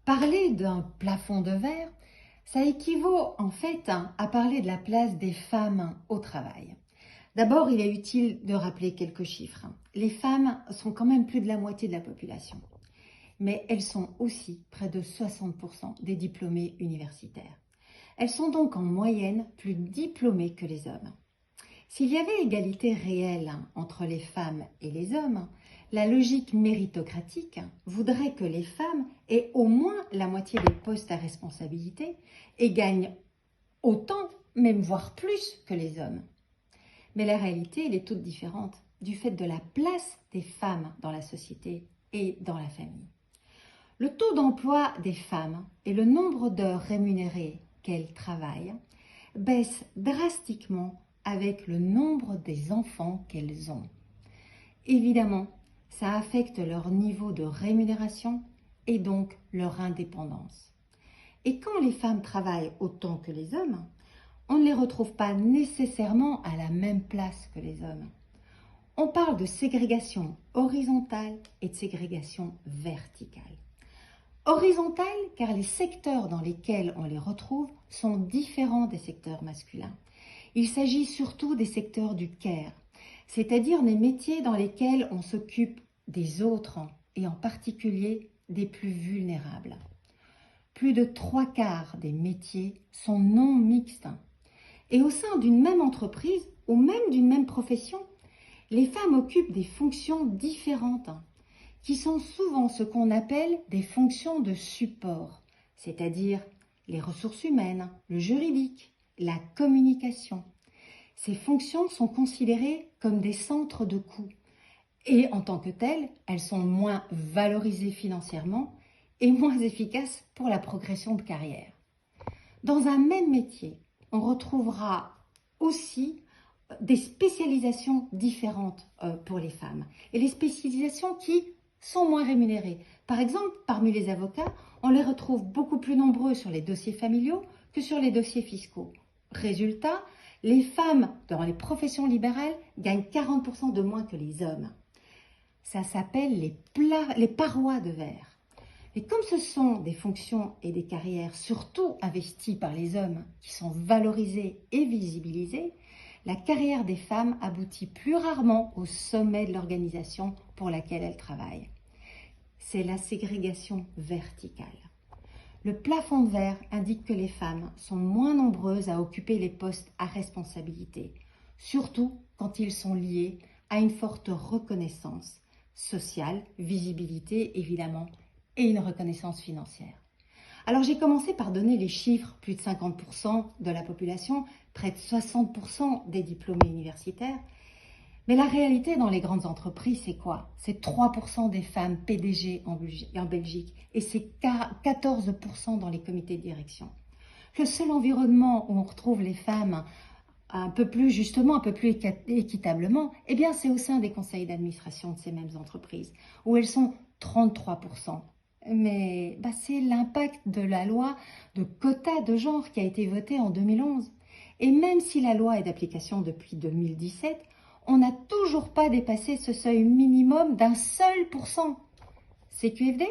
Parler d'un plafond de verre, ça équivaut en fait à parler de la place des femmes au travail. D'abord, il est utile de rappeler quelques chiffres. Les femmes sont quand même plus de la moitié de la population, mais elles sont aussi près de 60% des diplômés universitaires. Elles sont donc en moyenne plus diplômées que les hommes. S'il y avait égalité réelle entre les femmes et les hommes, la logique méritocratique voudrait que les femmes aient au moins la moitié des postes à responsabilité et gagnent autant, même voire plus que les hommes. Mais la réalité, elle est toute différente du fait de la place des femmes dans la société et dans la famille. Le taux d'emploi des femmes et le nombre d'heures rémunérées qu'elles travaillent baissent drastiquement avec le nombre des enfants qu'elles ont. Évidemment, ça affecte leur niveau de rémunération et donc leur indépendance. Et quand les femmes travaillent autant que les hommes, on ne les retrouve pas nécessairement à la même place que les hommes. On parle de ségrégation horizontale et de ségrégation verticale. Horizontale car les secteurs dans lesquels on les retrouve sont différents des secteurs masculins. Il s'agit surtout des secteurs du care, c'est-à-dire des métiers dans lesquels on s'occupe des autres et en particulier des plus vulnérables. Plus de 3/4 des métiers sont non mixtes. Et au sein d'une même entreprise ou même d'une même profession, les femmes occupent des fonctions différentes qui sont souvent ce qu'on appelle des fonctions de support, c'est-à-dire les ressources humaines, le juridique, la communication. Ces fonctions sont considérées comme des centres de coûts et en tant que telles, elles sont moins valorisées financièrement et moins efficaces pour la progression de carrière. Dans un même métier, on retrouvera aussi des spécialisations différentes pour les femmes et les spécialisations qui sont moins rémunérées. Par exemple, parmi les avocats, on les retrouve beaucoup plus nombreux sur les dossiers familiaux que sur les dossiers fiscaux. Résultat, les femmes dans les professions libérales gagnent 40% de moins que les hommes. Ça s'appelle les parois de verre. Et comme ce sont des fonctions et des carrières surtout investies par les hommes qui sont valorisées et visibilisées, la carrière des femmes aboutit plus rarement au sommet de l'organisation pour laquelle elles travaillent. C'est la ségrégation verticale. Le plafond de verre indique que les femmes sont moins nombreuses à occuper les postes à responsabilité, surtout quand ils sont liés à une forte reconnaissance sociale, visibilité évidemment, et une reconnaissance financière. Alors j'ai commencé par donner les chiffres, plus de 50% de la population, près de 60% des diplômés universitaires. Mais la réalité dans les grandes entreprises, c'est quoi? C'est 3% des femmes PDG en Belgique et c'est 14% dans les comités de direction. Le seul environnement où on retrouve les femmes un peu plus équitablement, eh bien c'est au sein des conseils d'administration de ces mêmes entreprises, où elles sont 33%. Mais c'est l'impact de la loi de quota de genre qui a été votée en 2011. Et même si la loi est d'application depuis 2017, on n'a toujours pas dépassé ce seuil minimum d'un seul %. CQFD,